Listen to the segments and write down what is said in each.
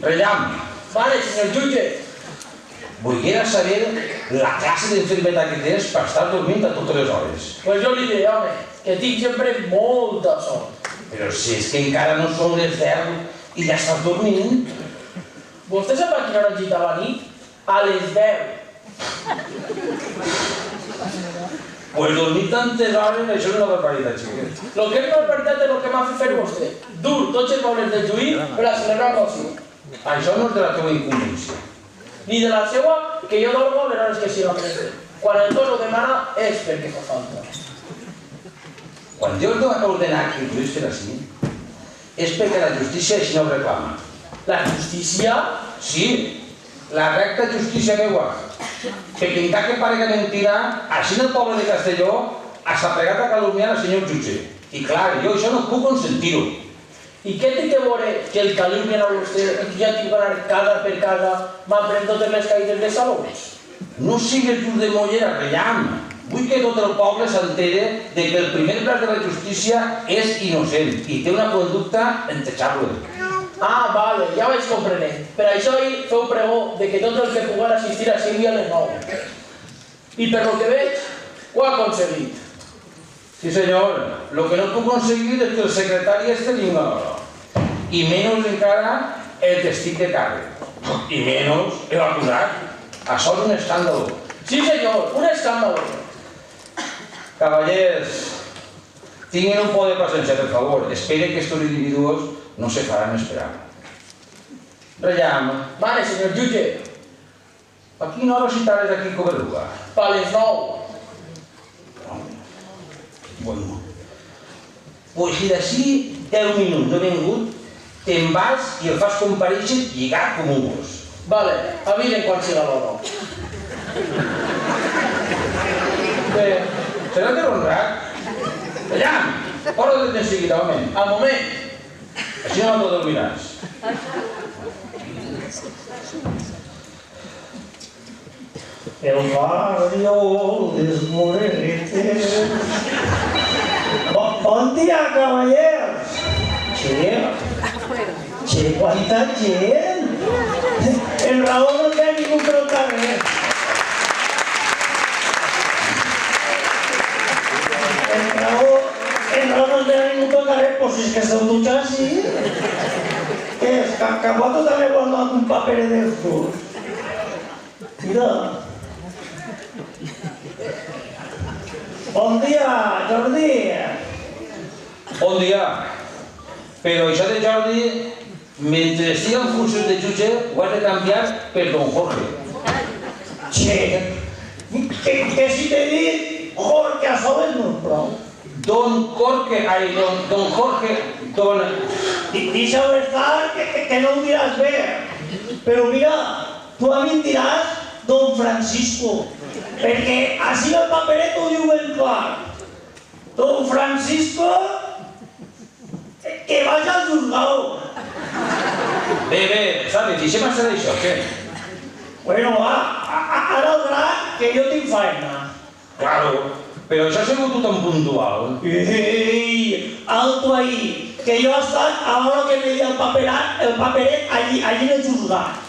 Rellam. Vale, senyor jutge. Volia saber la classe d'enfermedad que tens per estar dormint a totes les hores. Pues jo li diré, home, que tinc sempre molta son. Però si és que encara no són les 10 i ja estàs dormint. Vostè sap a quina hora agitava nit? A les 10. Pues dormir tantes hores, això és una barbaritat, xiquet. Lo que és una veritat és el que m'ha fet fer vostè. Dur tots els mobles de lluir per a celebrar l'oci. Això no és de la teva incumbència. Ni de la seua, que jo dormo a les hores que siga menester. Quan el cos ho demana, és perquè fa falta. Quan Déu no ha ordenat que tu fer així, és perquè la justícia així no ho reclama. La justícia? Sí, la recta justícia meua. Perquè en que parega mentira, així en el poble de Castelló s'ha plegat a calumniar el senyor jutge. I clar, jo això no puc consentir-ho. I què té que veure que el calumnien a vostè i que ja tinc que anar casa per casa m'apren totes les caïdes de salons? No sigues dur de mollera, Rellam. Vull que tot el poble s'entere de que el primer braç de la justícia és innocent i té una conducta intachable. Ah, vale, ja vaig comprenent. Per això ahir feu pregó de que tots els que puguen assistir a Sílvia a les 9. I per lo que veig, ho ha aconseguit. Sí, senyor. Lo que no puc aconseguir és que el secretari este vinga a l'hora. I menys encara el testig de càrrec. I menys l'acusat. Això és un escàndol. Sí, senyor, un escàndol. Cavallers, tinguin un poc de paciència, per favor. Espere que estos individus no se faran esperar. Rellam. Vale, senyor jutge. A quina hora citares aquí Coberruga? Pa les 9. Bueno. Pues si d'ací 10 minuts no he vengut, te'n vas i el fas comparèixer lligat com un gos. Vale, avisen quan siga l'hora. Bé, serà de honrat. Rellam, hora de temps seguida, home. Al moment. Així no te'l dormiràs. El barrio les Morenetes. Bon dia, cavallers! Che, quanta gent! En Raó no té ningú pel carrer. En Raó no té ningú pel carrer, pues si és que esteu tots així. Què és? Que vosaltres també heu donat un paper d'estos. Mira. Bon dia, Jordi. Bon dia. Però això de Jordi, mentre estigui en funció de jutge, ho has de canviar per Don Jorge. Che, que si t'he dit Jorge a soles no és prou. Don Jorge, Deixa-ho estar, que no ho diràs bé. Però mira, tu a mi em diràs Don Francisco, perquè així el paperet ho diu ben clar. Don Francisco, que vaig al juzgau. Bé, sabe, deixem estar d'això, què? Bueno, va, ara el gra, que jo tinc feina. Claro, però això ha sigut tan puntual. Ei, alto ahí, que jo he estat a l'hora que me dia el paperet allí en el juzgat.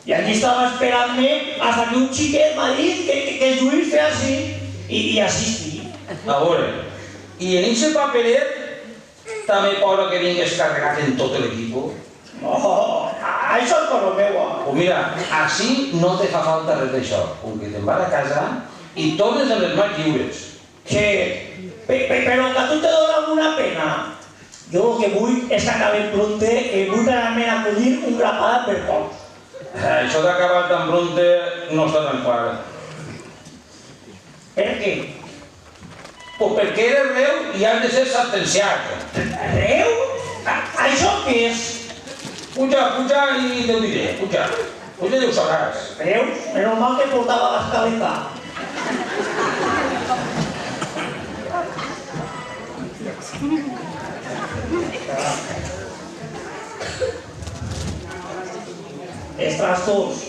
I allí estava esperant-me hasta que un xiquet m'ha dit que el Lluís feia així i així estic. A veure, i en aquest paperet també posa que vingues carregat en tot l'equip? Oh, això és cosa meua. Pues mira, així no te fa falta res d'això, com que te'n vas a casa i tornes amb les mans lliures. Que, però que a tu te dona alguna pena. Jo el que vull és que acabem pronte, que vull anar-me a collir un grapat per cops. Això d'acabar tan pronte no està tan clar. Per què? Pues perquè eres reu i has de ser sentenciat. Reu? Això què és? Puja i te ho diré, puja. Puja i ho sabràs. Veus? Menys mal que portava l'escaleta. Els trastos.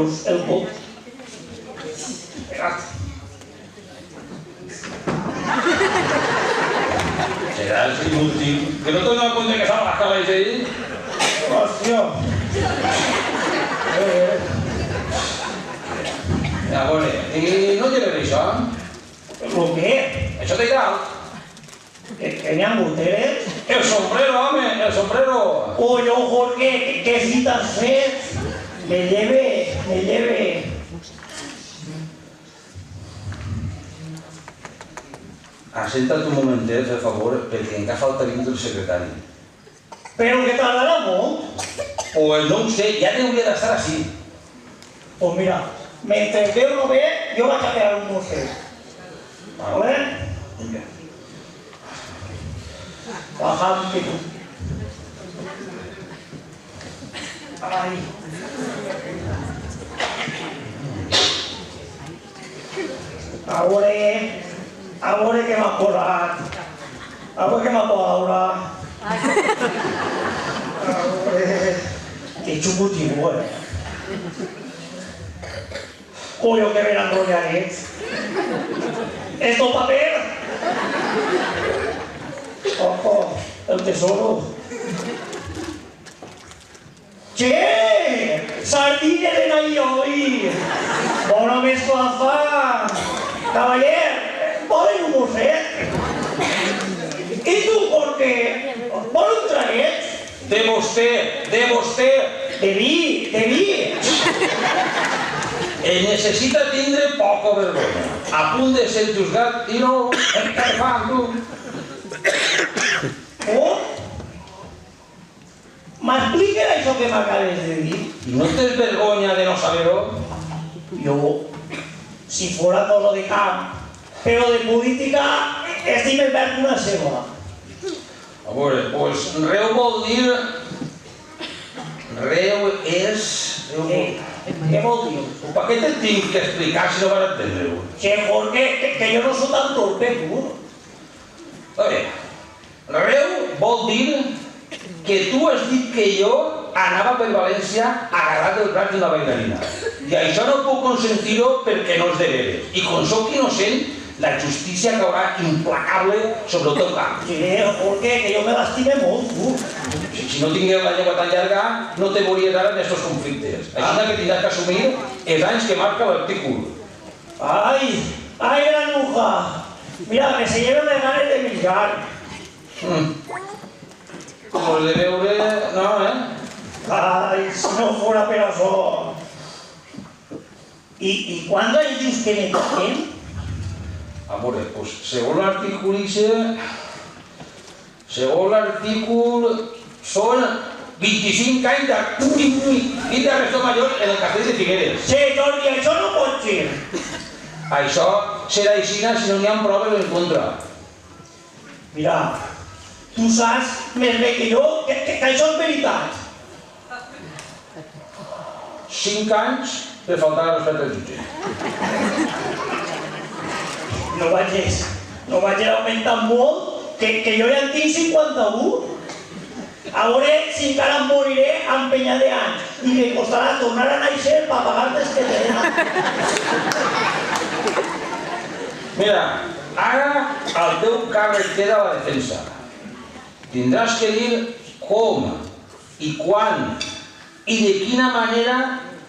veus el cop. Espera't. Seràs inútil. Que no t'ho dono compte que s'ha baixat la gent? Hòstia. A veure, i no lleves això? ¿Lo qué? Això t'he dalt. ¿Que me han ustedes? El sombrero, home, el sombrero. Oye, Jorge, ¿qué citas fet? Me lleve. Assenta't un momentet, per favor, perquè encara falta vindre el secretari. Pero que tardará molt. Pues no ho sé, ja hauria d'estar així. Pues mira, mentre Déu no ve, jo vaig a pegar un mosquet. ¿Vale? Vinga. Bajante. Ay. Ahora que m'ha posat. Ahora que m'ha posat. Que xuputivo, Coño, que ben enrolladets. ¿Esto papel? Ojo, el tesoro. Che! Sardines en ahí hoy. Bona mescla fa. Cavaller, volen un mosset? I tu, por què? Vol un traguet? De vostè. De vi. Necessita tindre poca vergonya. A punt de ser juzgat i no... Què fa, tu? Oh? M'expliques això que m'acabes de dir? I no tens vergonya de no saber-ho? Yo, si fuera todo de camp, pero de política, estic més verd que una ceba. A veure, doncs reu vol dir... Reu és... Què vol dir? Per què te tinc que explicar si no vas entendre-ho? Che, Jorge, que jo no soy tan torpe, tu. A veure, reu vol dir que tu has dit que jo anava per València agarrat del braç d'una bailarina. I això no puc consentir-ho perquè no és de veres. I com soc innocent, la justícia caurà implacable sobre el teu cap. Che, Jorge, que jo me l'estime molt, tu. Si no tingués la llengua tan llarga, no te veuries ara en aquests conflictes. Així que tindràs que assumir els anys que marca l'artícul. Ai, granuja. Mira, me se lleven les ganes de millar. Pues de veure... No, Ai, si no fuera per això. ¿Y cuándo ellos que me toquen? A veure, doncs, segons l'artícul són 25 anys d'arresto major en el castell de Figueres. Sí, Jordi, això no pot ser. Això serà així si no n'hi ha proves en contra. Mira, tu saps més bé que jo que això és veritat. 5 anys per faltar al respecte al jutge. No vagis augmentant molt, que jo ja en tinc 51. A veure si encara em moriré empenyat d'anys i me costarà tornar a néixer per pagar les que tenen. Mira, ara al teu càrrec queda la defensa. Tindràs que dir com i quan i de quina manera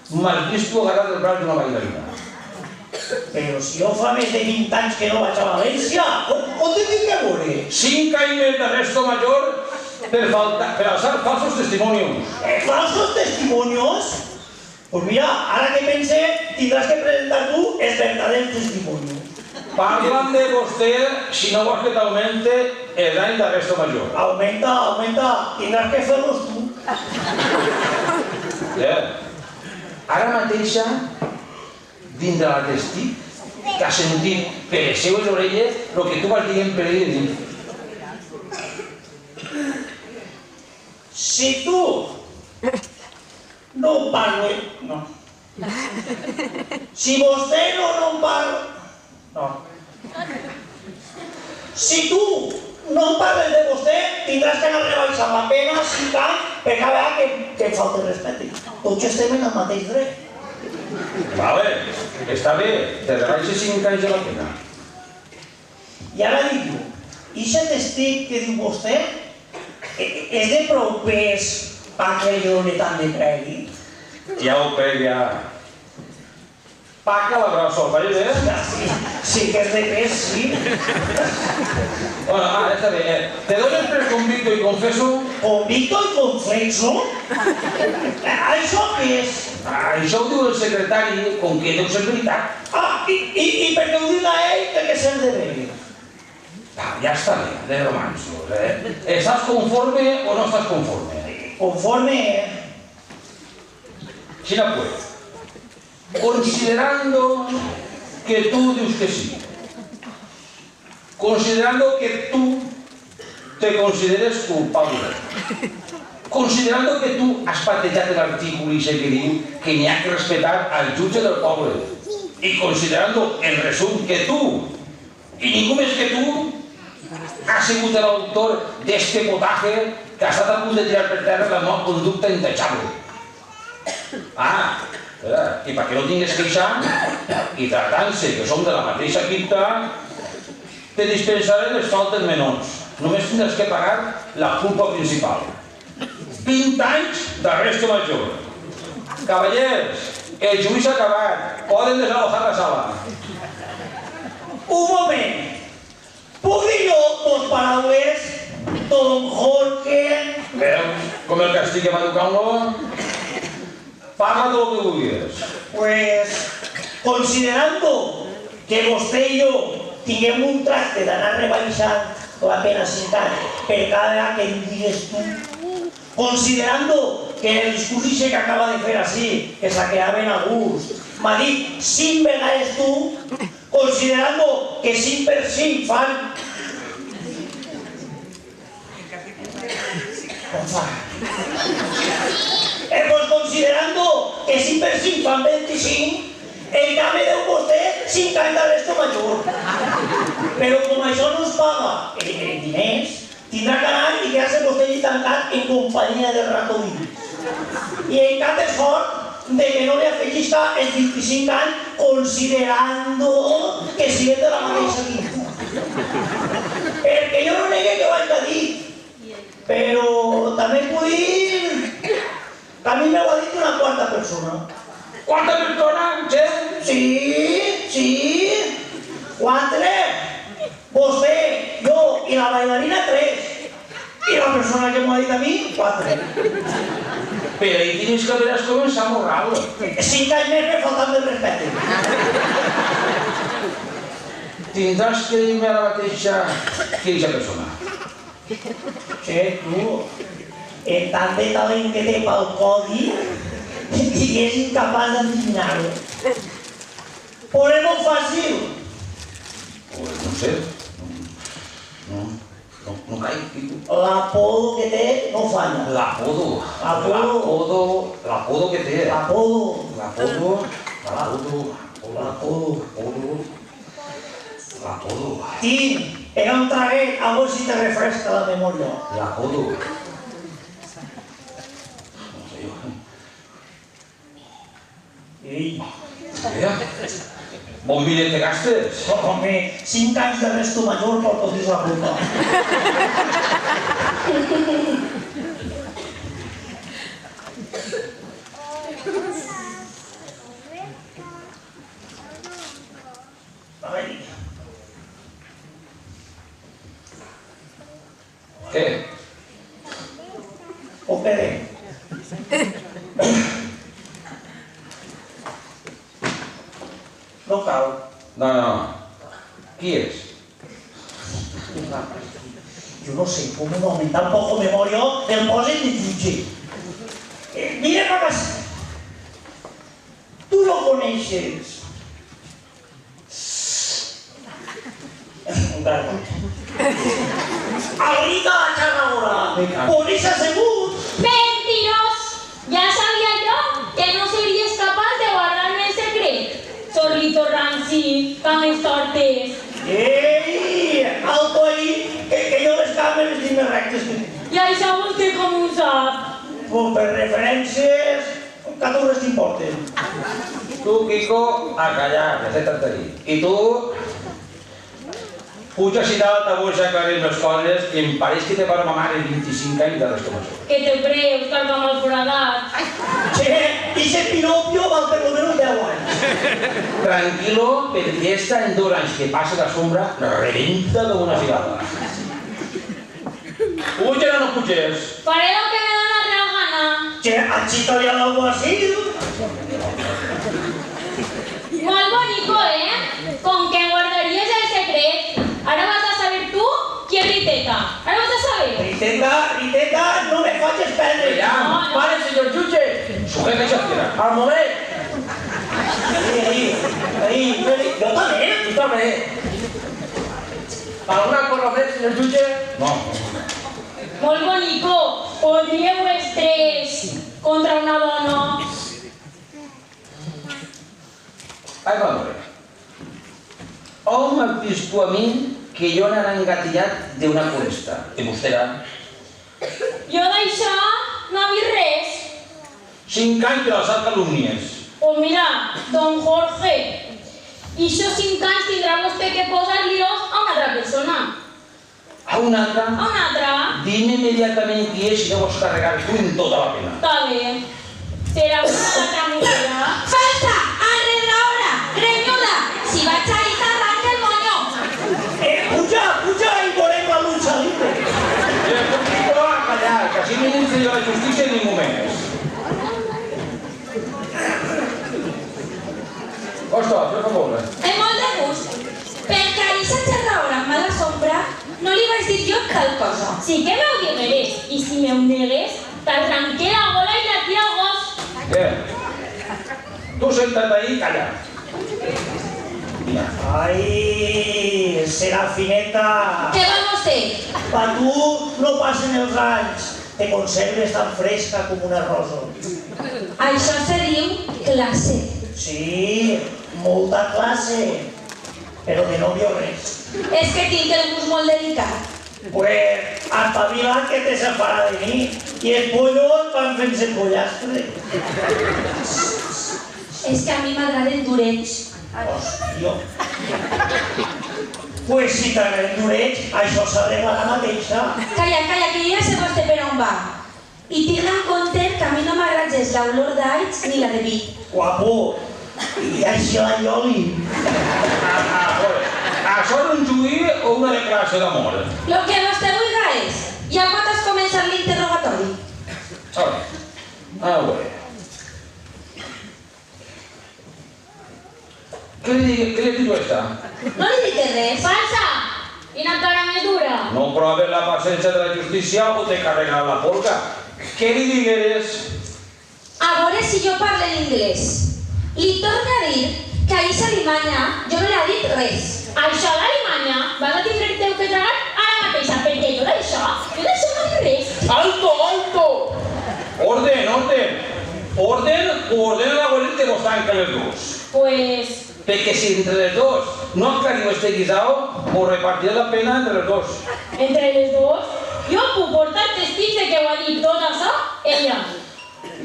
m'has vist tu agarrat el braç d'una bailarina. Però si jo fa més de 20 anys que no vaig a València, on te tinc que veure? 5 anys més d'arresto major per alçar falsos testimonios. ¿Falsos testimonios? Pues mira, ara que pense, tindràs que presentar tu els verdaders testimonios. Parlen de vostè si no vols que t'augmente el any d'arresto major. Augmenta, tindràs que fer-los tu. Ara mateixa, dins de la testic, que ha sentit per les seues orelles el que tu vas dient per ell dins. Si tu no em parles... No. Si vostè no em parla... No. Si tu no em parles de vostè, tindràs que anar rebaixant la pena 5 anys per cada vegada que em falti respecte. Tots estem en el mateix dret. Vale, està bé, te rebaixes 5 anys de la pena. I ara dic jo, i aquest testic que diu vostè és de prou pes perquè jo no tant de pregui? Ja ho crec, ja. Paca la grossa, ho faré bé? Sí que és de pes, sí. Bueno, està bé. Te doy el preconvicto y confeso... Convicto i conflexo? Això què és? Això ho diu el secretari, com que deu ser veritat. I perquè ho diu a ell, perquè s'ha de veure. Ja està bé, de romansos, ¿Estás conforme o no estás conforme? Conforme, Quina pues? Considerando que tú dius que sí, considerando que tú te consideres culpable, considerando que tu has patejat l'article i que diu que n'hi ha que respetar al jutge del poble, i considerando en resum que tu, i ningú més que tu, has sigut l'autor d'este potaje que ha estat a punt de tirar per terra la meva conducta intachable. I perquè no tingues queixar, i tractant-se que som de la mateixa quinta, te dispensaré les faltes menors. Només tindràs que pagar la culpa principal. 20 anys d'arresto major. Cavallers, el judici s'ha acabat. Poden desalojar la sala. un moment. Puc dir jo dos paraules? Don Jorge... Veus com el castig que va educar-lo? Parla tot el que vulguis. Pues, considerando que vostè i jo tinguem un tracte d'anar rebaixant la pena 5 anys per cada que em digues tu, considerando que el discurs que acaba de fer així, que s'ha quedat ben a gust, m'ha dit 5 vegades tu, considerando que 5 per 5 fan... Com fa? Pues considerando que 5 per 5 fan 25, en canvi deu vostè 5 anys d'arresto major. Però com això no es paga en diners, tindrà que anar i quedar-se vostè allí tancat en companyia del ratolí. I en cap esforç de que no li afegisca els 25 anys considerando que siguem de la mateixa quinta. Perquè jo no negué que vaig a dir, però també puc dir... A mi m'ho ha dit una quarta persona. Quarta persona, che? Sí. 4. Vostè, jo i la bailarina 3. I la persona que m'ho ha dit a mi, 4. Però ahí tienes que haver començat molt raro. 5 anys més me faltant del respecte. Tindràs que dir-me ara mateixa qui és la persona. Sí, tu, en tant de talent que té pel codi, i és incapaç d'endevinar-ho. Però és molt fàcil. No sé. No caic. L'apodo que té no falla. L'apodo que té. L'apodo. Tim, pega un traguet, a veure si te refresca la memòria. L'apodo. Ei, Bon bitllet te gastes? home, 5 anys d'arresto major per totis la puta. Ai, Què? opere. No cal. No. Qui és? Jo no sé, com un home tan poco memòria el posen de jutge. Mira per casa. Tu no coneixes. Encara. Ahorita la charradora. Por ese assegut. ¡Mentiros! Ya sabía yo que no serías capaz de guardarme el secreto. Zorlito Ranci, tan estortes. Ei, alto ahí, que jo les càmeres tinc més rectes que tu. I això vostè com ho sap? Per referències, 14 t'importen. Tu, Kiko, a callar, que has de dir. I tu, puja si dalt a vos a aclarir les coses i em pareix que te va mamar el 25 anys de l'estomac. Que te creus, que el mal foradat? Che, ixe Pinocchio val per lo menos 10 anys. Tranquilo, perquè esta en 2 anys que passa la sombra rebenta com una filada. Puja o no puges? Faré lo que me da la real gana. Che, a Chito li ha dado así. Molt bonico, Con que guardaries el secret. Ara vas a saber tu qui és Riteta. Ara vas a saber. Riteta, no me facis perdre. Ja, No, no. Vale, senyor jutge. sujeta i s'estira. Al moment. Ahí, yo también. Tu també. Alguna cosa més, senyor jutge? No. Molt bonico. Podríeu estrès contra una dona. Ai, va veure. On m'ha vist tu a mi que jo n'era engatillat d'una foresta? I vostè era? Jo d'això no he vist res. 5 anys per alçar calúmnies. Pues mira, don Jorge, i això 5 anys tindrà vostè que posar-li-los a una altra persona. A una altra? A una altra. Dime immediatament qui és i no vols carregar tu en tota la pena. Està bé. Serà una altra mujer. ¡Falsa! ¡Alrededora! ¡Greñuda! Si vaig a ir, t'arranca el moño! Puja y volem la lucha libre. Però a callar, que així no hi la justícia ni ningú més. Ostres, per favor. Amb molt de gust. Perquè a aquesta xerradora amb mala sombra no li vaig dir jo tal cosa. Sí que m'ho digueres. I si m'ho negues, t'arranqué la gola i la tira al gos. Què? Tu senta't ahí i calla. Mira. Ai, Serafineta. Què vol vostè? Pa tu no passen els anys. Te conserves tan fresca com una rosa. Això se diu classe. Sí, molta classe. Però de novio res. És que tinc el gust molt delicat. Pues, espavila que te separa de mi. I els pollos van fent-se pollastre. És que a mi m'agraden durets. Hòstia. Pues si t'agraden durets, això s'arregla la mateixa. Calla, que jo ja sé vostè per on va. I tinc en compte que a mi no m'agrades l'olor d'alls ni la de vi. Guapo. I així la Ioli. Això és un juí o una declaració d'amor? Lo que vostè vulga és. Ja quan has començat l'interrogatori? A veure. Què li diu esta? No li dic res. Falsa! Quina cara més dura. No proves la paciència de la justícia o te carregarà la polca. Què li digueres? A veure si jo parlo en anglès. Li torno a dir que a aquesta Alemanya jo no li he dit res. Això d'Alemanya vas a tindre que tragar ara mateixa, perquè jo d'això no he dit res. Alto, alto! Orden, orden! Orden o ordena l'abuelit que vos tanca les dos. Pues... Perquè si entre les dos no aclariu este guisao, vos repartiré la pena entre les dos. entre les dos, jo puc portar testics de que ho ha dit tot això, ella.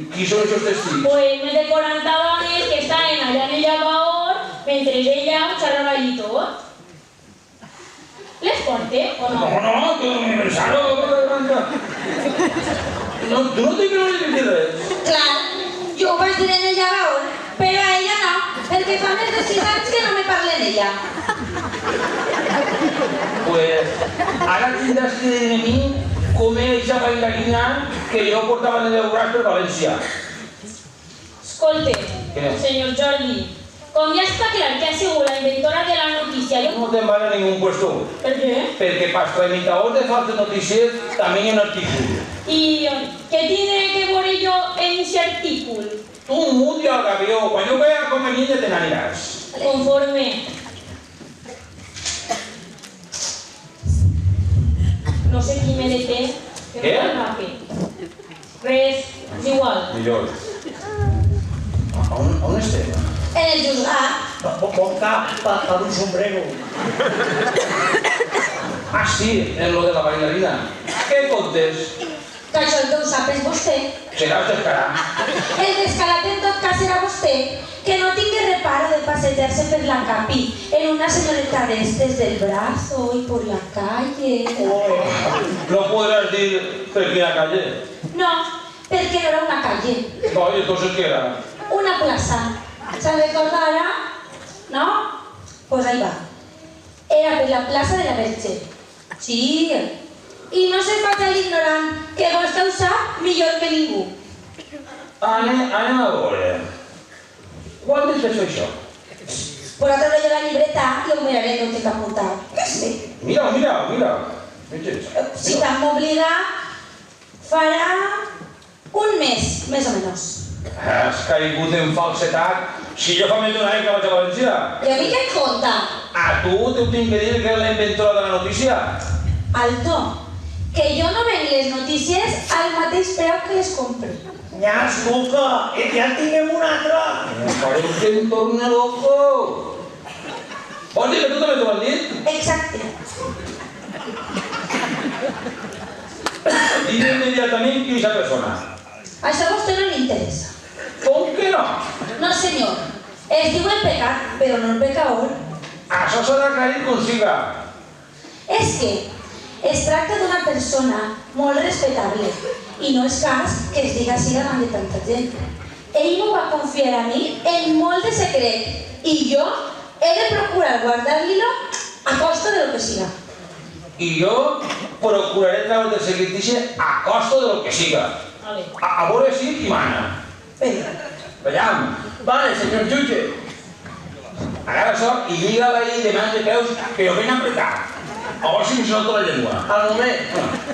I qui són aquests testics? Pues més de 40 dones que estaven allà en el llavaor, mentre ella ho xerrava allí tot. Les porte o no? No, que m'aniversari. No, tu no tinc que no li dir res. Clar, jo ho vaig dir en el llavaor, però a ella no, perquè fa més de 6 anys que no me parla d'ella. Pues ara tindràs que dir a mi com és aquesta bailarina que jo portava en el braç per València. Escolte, Què? senyor Jordi, com ja està clar que ha sigut la inventora de la notícia, jo... No te'n vas a ningún puesto. Per què? Perquè per tramitadors de falses notícies també hi ha un artícul. I què tindré que veure jo en aquest artícul? Tu muti al gavió, quan jo vegi convenient ja te n'aniràs. Conforme. No sé qui me deté. Què? Res, és igual. Millor. On estem? En el juzgat, Bon cap per un sombrero. Ah, sí, en lo de la bailarina. Què contes? que això el que ho sap és vostè. Seràs descarat. El descarat en tot cas serà vostè que no tingui reparo de passejar-se per la capi en una señorita d'estes del brazo y por la calle? No podrás dir per quina calle. No, perquè no era una calle, No, ¿y entonces qué era? una plaza. ¿Se recorda ara? No? Pues ahí va. Era per la plaça de la Verge. Sí. I no se faci l'ignorant, que vostè ho sap millor que ningú. Anem a veure. Quan és això? Pues ara jo la llibreta i ho miraré tot el que apuntar. Què sé? Mira. Si tant m'obliga, farà un mes, més o menys. Has caigut en falsetat. Si jo fa més d'un any que vaig a València. I a mi què et conta? A tu t'ho tinc que dir que és la inventora de la notícia. Alto, que jo no venc les notícies al mateix preu que les compro. Ja, escolta, ja en tinguem un altre. Fareu que em torne loco. Vols dir que tu també t'ho has dit? Exacte. Dime immediatament qui és la persona. Això a vostè no li interessa. Com que no? No, senyor. Es diu el pecat, però no el pecador. Això s'ha d'aclarir com siga. És que es tracta d'una persona molt respectable i no és cas que es diga així davant de tanta gent. Ell m'ho va confiar a mi en molt de secret i jo he de procurar guardar-li-lo a costa de lo que siga. I jo procuraré treure del secretici a costa de lo que siga. A veure si qui mana. Veiem. Vale, senyor jutge. Agarra això i lliga-la ahí de mans de peus, però ben apretat. A veure si em sota la llengua. Al moment.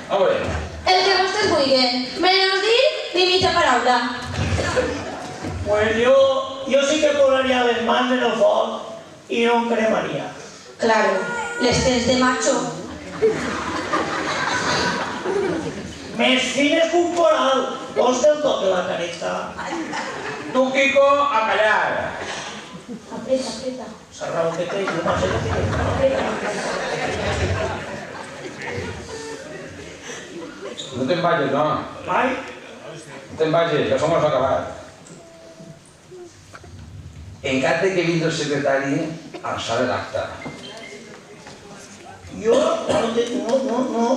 A veure. El que vostès vulguin, menys dir ni mitja paraula. Pues yo sí que posaría les mans en el foc y no em cremaría. Claro, les tens de macho. Més fines que un coral. Vols que el toque la careta? Tu, Kiko, a callar. Apreta, apreta. Sarrao que té, jo no sé què té. No te'n vagis, no. Mai? No te'n vagis, que som els acabat. En cas de que vingui el secretari, alçar l'acte. Jo no.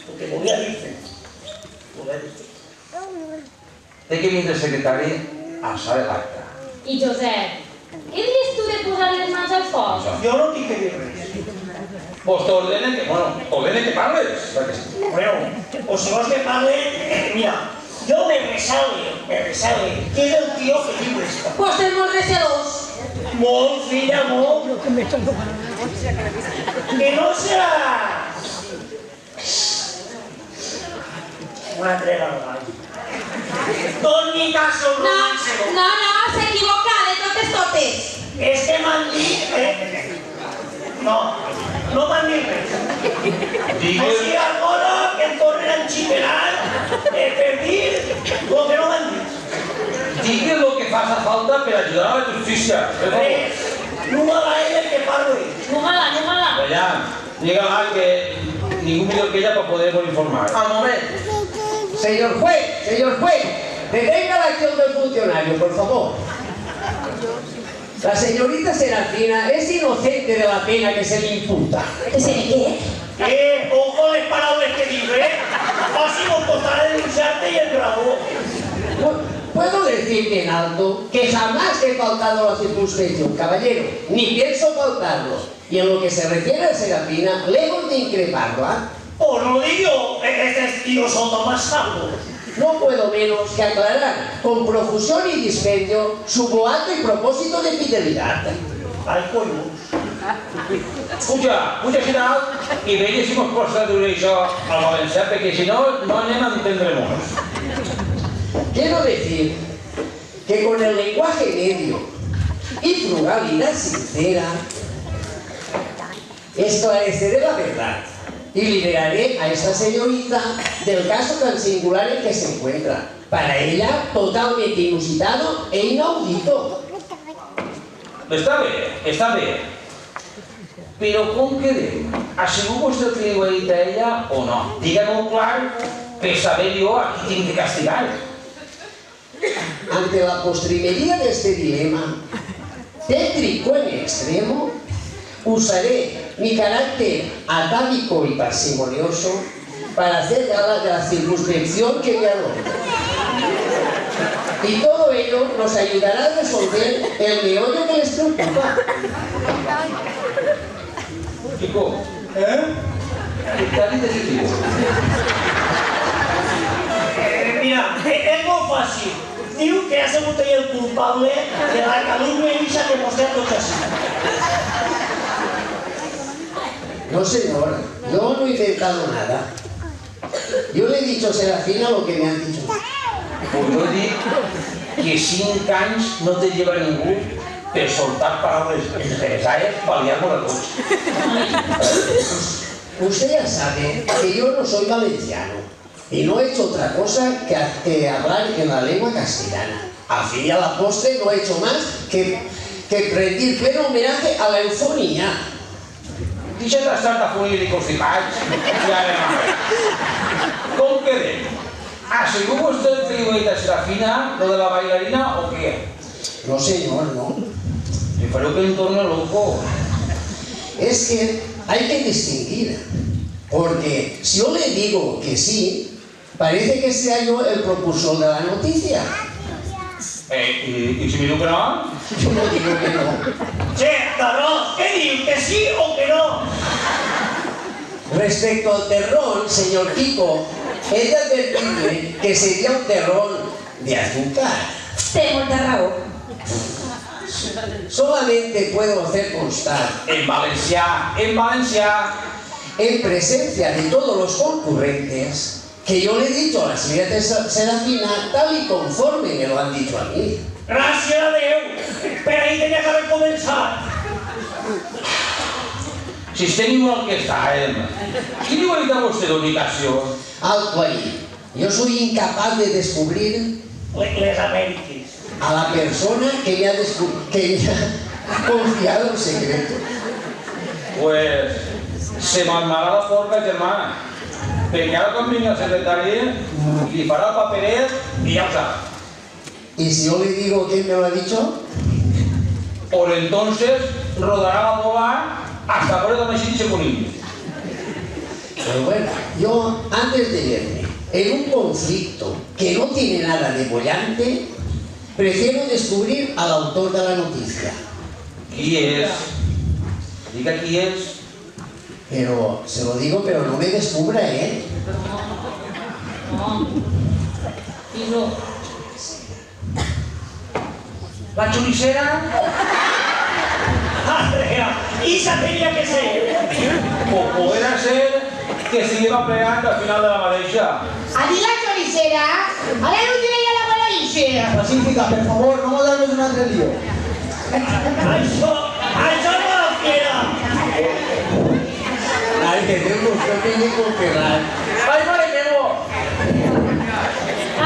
Lo que volia dir. De que vingui el secretari, alçar l'acte. I Josep, què dius tu de posar les mans al foc? Jo no tinc que dir res. Pues t'ordenen que parles. Bueno, o si vols que parle, mira, jo me resale, que és el tio que diu esto. Pues és molt recelós. Molt, filla, molt. Que no serà una treva al gall. Doni caso al romancero. No, s'equivoca, de totes. És que m'han dit... No m'han dit res. O sigui, alguna que em tornen a enxiperar per dir el que no m'han dit. Digues lo que faça falta per ajudar a la justícia. Res. Númala ella que parlo ell. Númala. Veiem, digue-la que ningú millor que ella para poder informar. Al moment. Señor juez, detenga la acción del funcionario, por favor. La señorita Serafina es inocente de la pena que se le imputa. ¿Que se me qué? Ojo les paraules que dius, Fàcil o costarà denunciarte y el grabó. Puedo decirte en alto que jamás he faltado a la circunspección, caballero, ni pienso faltarlo. Y en lo que se refiere a Serafina, lejos de increparla, O no digo, estos tíos son más sapos. no puedo menos que aclarar con profusión y dispendio su boato y propósito de fidelidad. Ai, collons. Puja així dalt i veia si mos pots traduir això al valencià, perquè si no, no anem a entendre molt. Quiero decir que con el lenguaje medio y frugalidad sincera esclareceré la verdad y liberaré a esta señorita del caso tan singular en que se encuentra. Para ella, totalmente inusitado e inaudito. Està bé. Però com quedem? Ha sigut vostè que li ho ha dit a ella o no? Digue-m'ho clar per saber jo a qui tinc de castigar. ante la postrimería de este dilema, tétrico en extremo, usaré mi carácter atávico y parsimonioso para hacer gala de la circunspección que me adopta. Y todo ello nos ayudará a resolver el meollo que les preocupa. Chico, ¿qué tal dices, tío? Mira, és molt fàcil. Diu que ha sigut ell el culpable de la calumnia i s'ha demostrat tot així. No, señor, yo no he inventado nada. Yo le he dicho a Serafina lo que me han dicho. Pues yo dic que 5 anys no te lleva ningú per soltar paraules interesades per liar-nos a tots. Usted ya sabe que yo no soy valenciano y no he hecho otra cosa que hablar en la lengua castellana. Al fin y a la postre no he hecho más que rendir pleno homenaje a la eufonía. Deixa d'estar de fonir i constipats i ara no. Com quedem? ¿Ha sigut vostè el que diu a Serafina, lo de la bailarina o qué? No, señor, no. Me parece que en torno loco. Es que hay que distinguir, porque si yo le digo que sí, parece que sea yo el propulsor de la noticia. ¿Y si me diu que no? Yo no digo que no. Che, Carlos, què diu? Que sí o que no? Respecto al terrón, señor Kiko, he de advertirle que sería un terrón de azúcar. Té molta raó. Solamente puedo hacer constar, En valencià, en presencia de todos los concurrentes, que yo le he dicho a la señora Serafina tal y conforme me lo han dicho a mí. Gràcies a Déu! Per ahí tenia que haver començat. si estem igual que estàvem, qui diu a vostè d'ubicació? Alto ahí. Yo soy incapaz de descubrir Les Amèriques. a la persona que me ha confiado el secreto. Pues se m'armarà la forca, germà, perquè ara quan vingui el secretari li farà el paperet i ja ho sap. Y si yo le digo quién me lo ha dicho, Por entonces rodará la bola hasta por el mesín se conillo. pero bueno, yo antes de verme en un conflicto que no tiene nada de bollante, prefiero descubrir al autor de la noticia. Qui és? Diga qui és. Pero se lo digo, pero no me descubra, ¿eh? No. I no. La choricera? Andrea, Isa tenia que ser. O podrà ser que se lleva plegant al final de la mateixa. ¿A ti la choricera? Ahora no tiene ya la buena Isa. Pacífica, per favor, no m'ho un altre lío. Això no la fiera. Ay, tenemos que venir con Ferran. Ai, mare meva!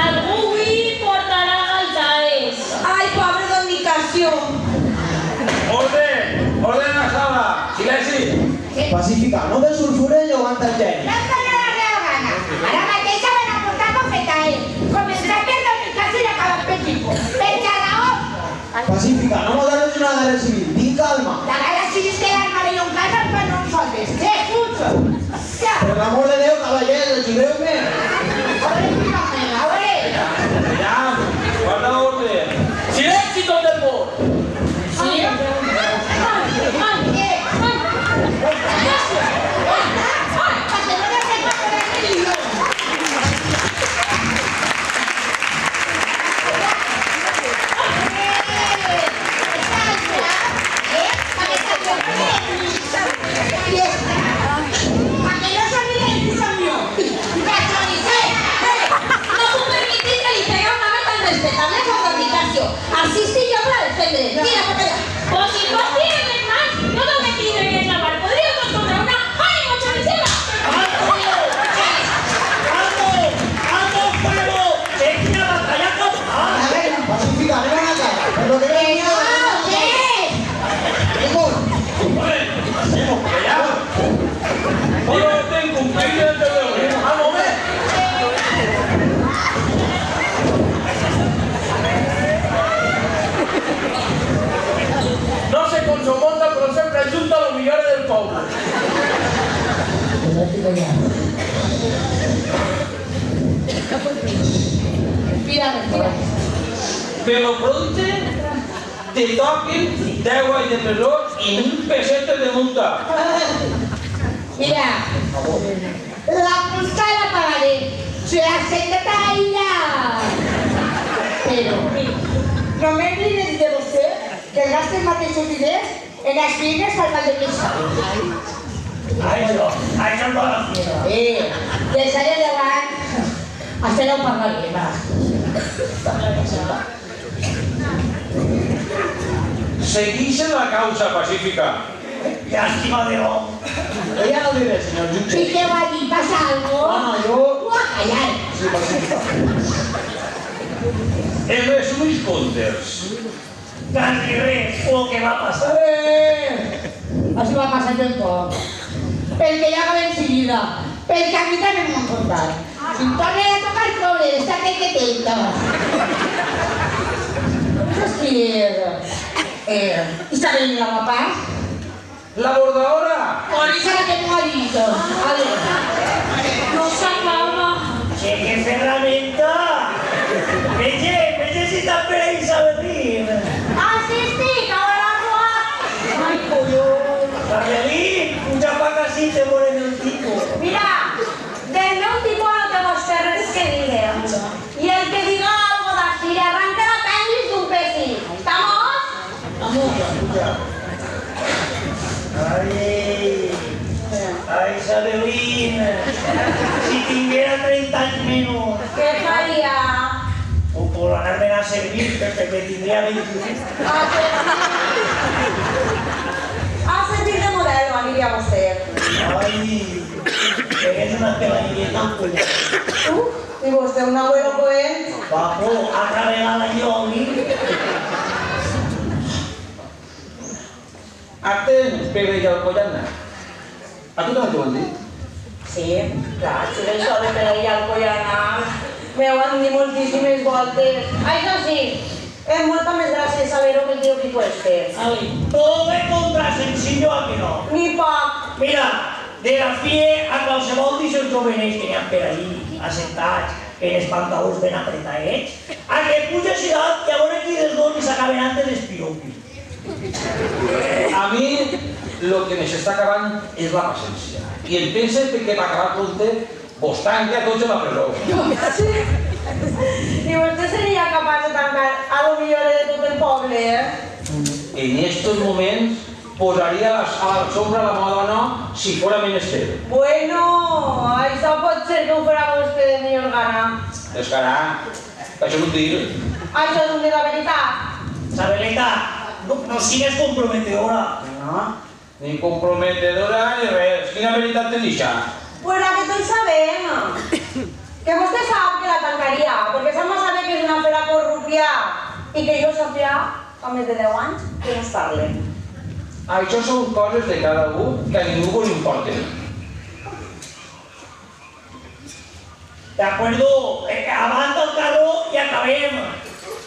Algú avui portarà galtades. Ai, pobre don Nicasio. Orden a la sala! Silenci! Pacífica, no me sulfure i aguanta el geni. No em dóna la real gana. Ara mateix se van a portar bofetae. Començar per Donicas i acabar per Quico. Per raó. Pacífica, no m'ho dones una guerra civil. Tinc calma. La guerra civil que l'armaré en casa per nosaltres. Què escucho? Ja. Per l'amor de Déu, cavallers, ajudeu-me. A veure, fíjame, a veure. Ja, guarda orden! Silenci tot el món! Sí? Ai, ai, ai. Gràcies. millor del poble. Respira, respira. Però pronte te toquen 10 anys de presó i 1.000 pessetes de multa. Mira, la multa la pagaré. Soy la secretaria. Pero, només li he dit de vostè que gaste els mateixos diners en les fines al mal de missa. Això no la fiera. Des d'ara endavant, això no ho parlaré, va. Seguixen la causa pacífica. Llàstima de l'home. Yo ya no diré, señor I Jutge. què va dir? Passa algo? No, yo... Tu a callar. Sí, pacífica. En resumits comptes, Quasi res, el que va passar. Això va passar ben poc. Perquè ja acabem seguida. Perquè a mi també m'ho han contat. Si em tornen a tocar el poble, estate quietita. Això és que... Isabel la guapa. la bordadora. Con esa la que me ha dicho. A ver. No s'acaba. Che, que ferramenta! Vege si està per ahí Isabelín. Assistit a la Ai, collons! Isabelín, puja pa casi te moren el tipo. Mira, del meu tipus no te vols fer res que digueu. I el que diga algo d'ací li arranca l'apèndix d'un pessic. ¿Estamos? Ai, Isabelín, si tinguera 30 anys menys, Què faria? o por anar-me'n a servir, perquè tindria 21. A servir de modelo, aniria vostè. Ai, que és una peladilla tan collada. I vostè un abuelo coent? Papo, altra vegada jo, Atén, pega i el collana. A tu també t'ho han dit? Sí, clar, si d'això de per ahir al Collana m'ho han dit moltíssimes voltes. Això sí, és molta més gràcia saber-ho que el tio que cueste. todo de contra sencillo a que no. Ni poc. Mira, de la fie a qualsevol d'aquests jovenets que n'hi ha per ahí, assentats, en els pantalons ben apretadets, a que puja a ciutat i a veure qui dels dos s'acaben antes d'espiopi. A mi, lo que m'està acabant és la paciència. I em pensa que per acabar pronte, vos tanque a tots en la presó. I vostè seria capaç de tancar a lo millor de tot el poble, En estos moments, posaria a la sombra la meva dona si fora menester. Bueno, això pot ser que ho farà vostè de millor gana. Descarà, això no ho dir. Això és un de la veritat. Isabelita, no sigues comprometedora. No, ni comprometedora ni res. Quina veritat te deixa? Pues la que tots sabem. Que vostè sap que la tancaria, perquè sap massa bé que és una fera corrupia i que jo sàpiga, fa més de 10 anys, que no es parle. Això són coses de cada un que a ningú li importen. De acuerdo, avança el carro i acabem.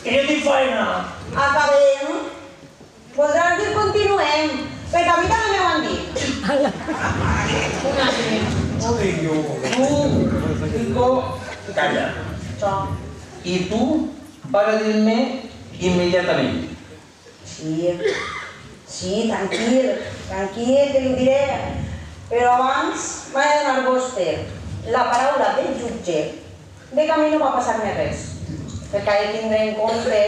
Que jo tinc feina. Acabem. Voldràs dir continuem, perquè a mi també m'ho han dit. Tu, Rico, calla. Això. I tu, para dir-me immediatament. Sí, tranquil, que li ho diré. Però abans m'ha de donar vostè la paraula del jutge de que a mi no va passar-me res. Perquè ha de tindre en compte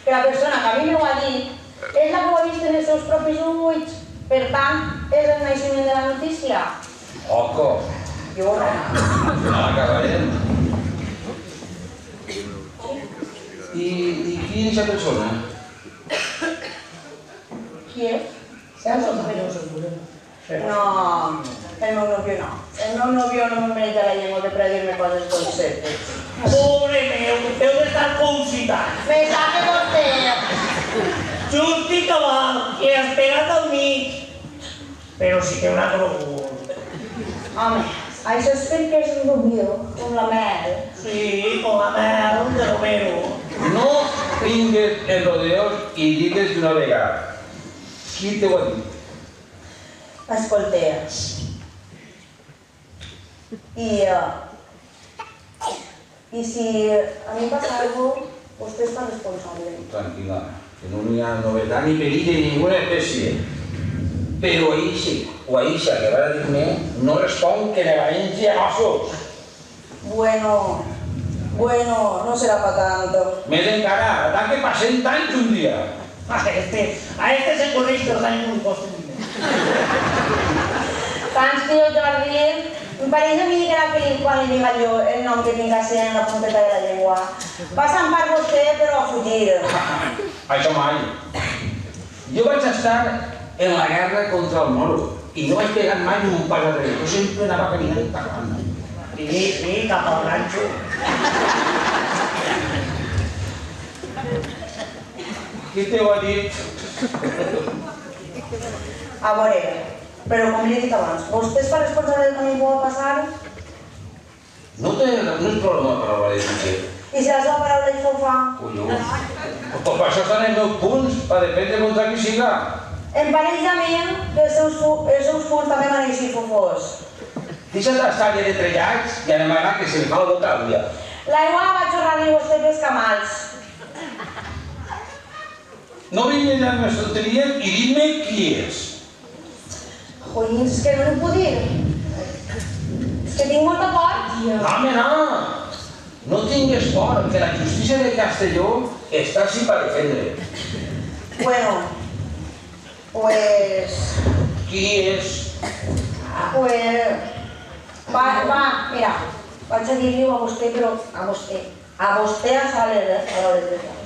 que la persona que a mi m'ho ha dit és la que ho ha vist en els seus propis ulls. Per tant, és el naixement de la notícia. Oco, Jo no. no l'acabarem. I qui és aquesta persona? Qui és? No, el meu nòvio no. El meu nòvio no me menja la llengua de per dir-me coses dolcetes. Pobre meu, heu d'estar confitat. Me sabe vostè. Just i cabal, i has pegat al mig. Però sí que una grogut. Home, això és perquè és un rubio, com la mel. Sí, con la mel de Romero. No vingues en rodeos i digues d'una vegada. Qui t'ho ha dit? Escolteu. I si a mi passa alguna cosa, vostè està responsable. Tranquila, que no hi ha novetat ni perill de ninguna espècie. Però Aixa, o Aixa, que va dir-me, no respon que ne vaig gelosos. Bueno, no serà pa tanto. Més encara, tant que passem tants un dia. A este se coneix els anys un cost. Tants, tio Jordi, em pareix a mi que la pel·li quan li diga jo el nom que tinc a ser en la punteta de la llengua. Passen per vostè, però a fugir. Això mai. Jo vaig estar en la guerra contra el moro i no vaig pegar mai un pas darrere. Jo sempre anava caminant i parlant. Sí, cap al ranxo. Què t'ho ha dit? A veure, però com li he dit abans, vostè és responsable del que a mi pugui passar? No és problema la paraula de jutge. I si la seva paraula és fofa? Colló. Per això estan els meus punts, per dependre contra qui siga. Em pareix a mi que els seus punts també van així fofos. Deixa't estar ja de trellats i anem a anar que se li fa la boca al dia. L'aigua va xorrar-li vostè pels camals. No vinguis amb les tonteries i dime qui és. Joder, és que no li puc dir. És que tinc molta por. No, home, no. No tingues por, que la justícia de Castelló està així per defendre. Bueno, pues... Qui és? Pues... Va, mira, vaig a dir-li-ho a vostè, però a vostè. A vostè a sale de paraules de tal.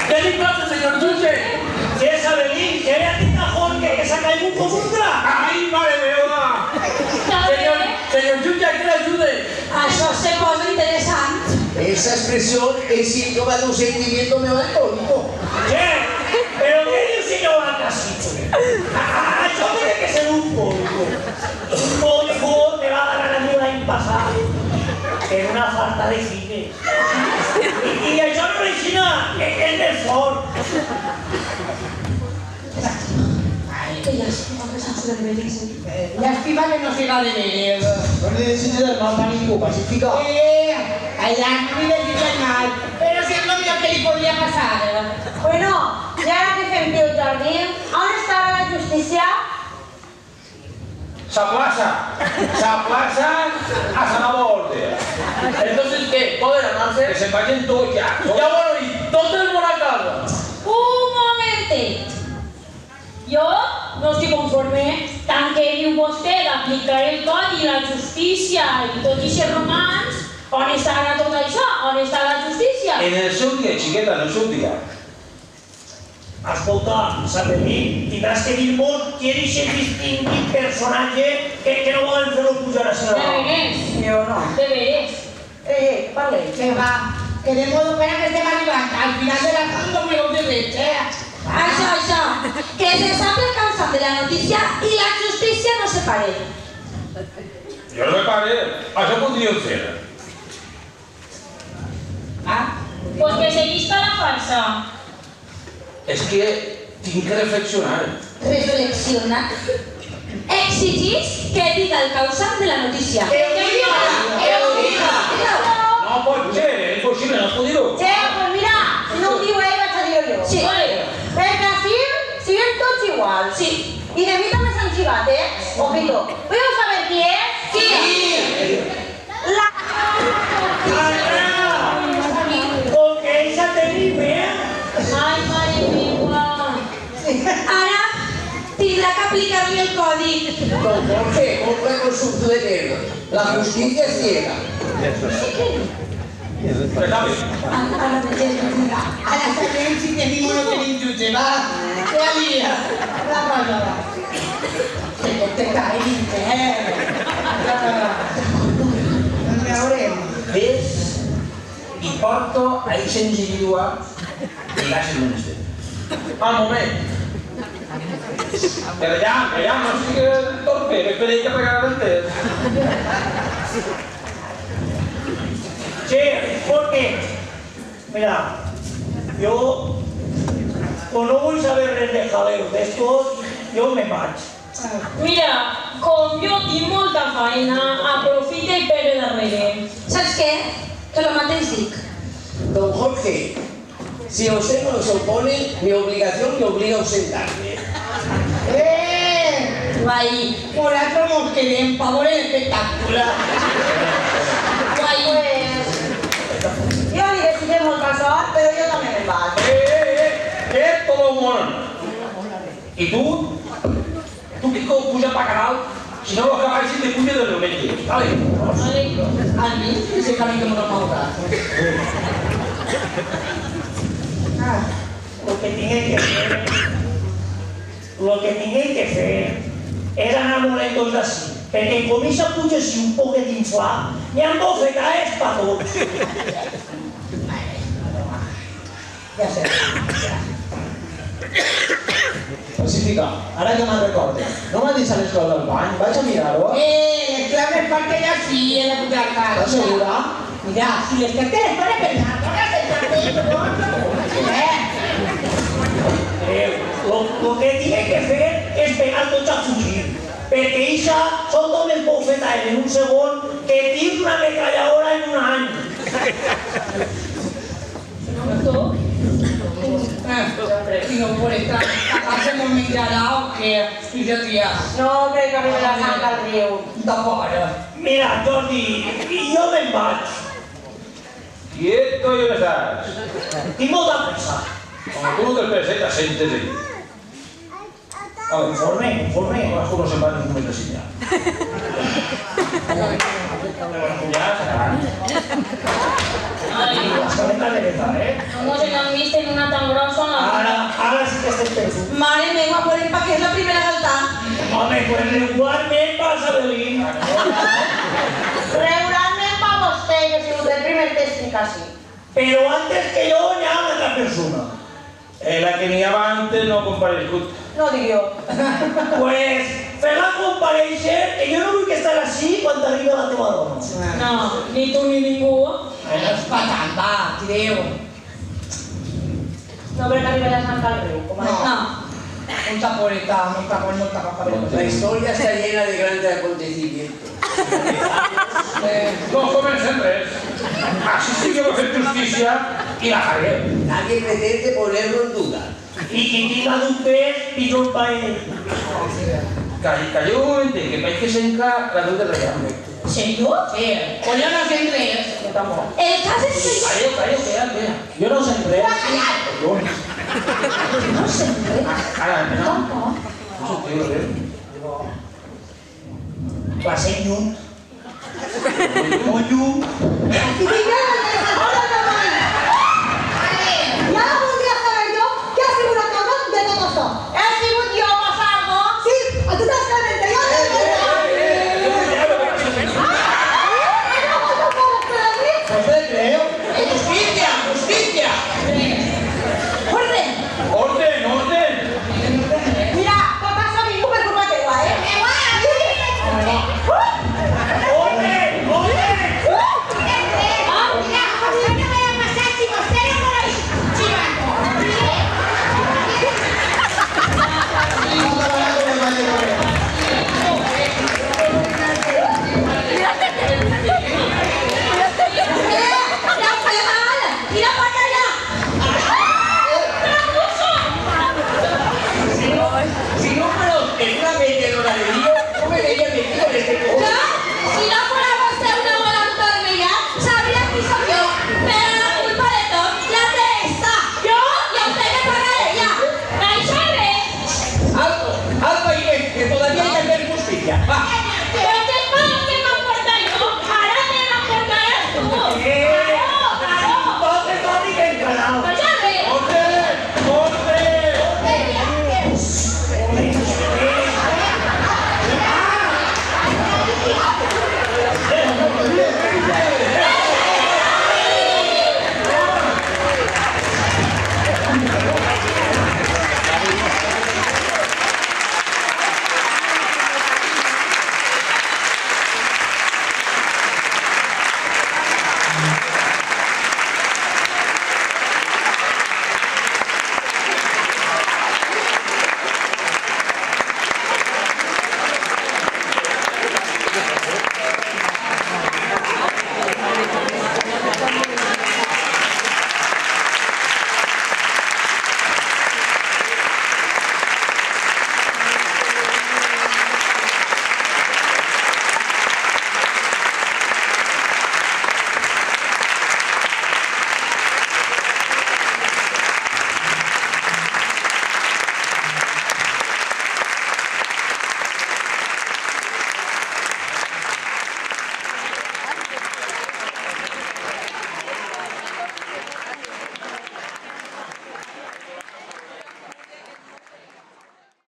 ¿Qué le pasa, señor Yuche? Si és Abelín, que era aquest cajón que s'ha caigut com un drap. Ai, mare meva! Señor Yuche, ¿a qué le ayude? Això se posa interessant. Esa expresión es síntoma de un sentimiento melancólico. Què? Però què diu senyor Bacasito? Això tiene que ser un polvo. Un polvo me va a ganar a mi l'any passat. Per una falta de cine. I això no origina, és més fort. Que ja es va que se'ns derberis. Llàstima que no siga de venir. No le decís del mal pánico, pacifica. Allá no me decís mal. Pero si es lo mío que le podría pasar. Bueno, i ara què fem, tio Jordi? On està la justícia? S'aplaça a la nova ordre. Entonces, ¿qué? ¿Poden anar-se? Que se'n vagin tots ja. Ja bueno, i tots els món a casa. Un momentet. Jo no estic conforme tant que diu vostè d'aplicar el codi, la justícia i tot aquest romans. On està ara tot això? On està la justícia? En el seu dia, xiqueta, en el seu dia. Escolta, Sabelín, tindràs que dir-nos qui és aquest distingit personatge que no volen fer-lo pujar a ser. De veres, Jo no. de veres. Parle. Que va, que de modo para que estem arribant al final de la foto me lo debes, Això, que se sap el causant de la notícia i la justícia no se pare. Jo no me pare. Això podríeu fer. Pues que seguisca la farsa. És que tinc que reflexionar. Reflexiona. Exigís que diga el causant de la notícia. Que ho diga. No pot ser, és impossible, no puc dir-ho. Che, pues mira, si no ho diu ell, vaig a dir-ho jo. Sí. Perquè així siguen tots iguals. Sí. I de mi també s'han xivat, Ojito. ¿Podeu saber qui és? Sí. La... Com que ella tenim, Ai, mare meva. Ara tindrà que aplicar-li el codi. Don Jorge, compra con su suéter. La justicia es ciega. Però sabe, Ara mateix. A la sabem si tenim o no tenim jutge, va. Que alia. La cosa va. Que te cae l'infern. A veure. ves i porto a aquest individu i l'has en menester. Al moment. Però ja, no sigues torpe, que esperei que pegarà l'entès. che, porque, mira, yo no vull saber res de jaleos d'estos, jo me vaig. Mira, com jo tinc molta feina, aprofita i pega darrere. Saps què? Que lo mateix dic. Don Jorge, si a usted no se opone, mi obligación me obliga a ausentarme. Guay, por otro nos queden pavor el espectáculo. Guai, pues... Jo li desitge molta sort, però jo també me'n vaig. ¡Quieto, mon! ¿Y tú? ¿Tú qué puja para canal? Si no lo acabáis, te puja de remedio. Vale. A mí, ese camino me lo paga. Lo que tingué que fer era anar molestos d'ací, perquè com eixa puja així un poquet inflat, n'hi ha bofetades pa tots. Ja sé. Pacífica, ara que me'n recorde, no m'ha dit a les coses del bany? Vaig a mirar-ho. Les claves perquè ja sí, en la puta casa. Estàs segura? Mira, si les carteres para pensar, todas el cartel, Lo que tingué que fer és pegar tots a fugir, perquè eixa són dones bofetades en un segon que tens una ametralladora en un any. Si no por estar acá hemos migrado que yo tía. No crec que arribi la sang al riu. Tampoco. Mira, Jordi, jo me'n vaig. ¡Quieto y estás! Tinc molta pressa. Como tú no te presentas, siéntese. A ver, Conforme. abajo no se va ningún metro sin ya. Ya, sacarán. Les caletes de betar, No se n'han vist en una tan grossa en la Ara sí que estem perdut. Mare meva, por el que és la primera galta. Home, pues regularment passa de l'IN. Regularment pa vostè, que ha sigut el primer tècnic així. Però antes que jo n'hi ha una altra persona. La que ni antes no comparegut. No dic jo. Pues fes-la comparèixer, que jo no vull que estar així quan t'arriba la teva dona. No, ni tu ni ningú. Menos patán, va, tireu. No crec que arribi la sang al riu, com a No. no. Mucha poreta, mucha papeleta. La historia está llena de grandes acontecimientos. No comencen res. Así sí que voy a hacer justicia y la faré. Nadie pretende ponerlo en duda. I qui tinga dubtes, pitjor pa ell. Calleu un momentet, que veig que s'enca la veu de reial. ¿Serio? Sí. Pues yo no sé inglés. Jo tampoc. El cas és que Calleu, queda. Jo no sé res. no sé res. Ara, no? Tampoc. No sentiu res? Va ser lluny. Molt lluny. I vinga,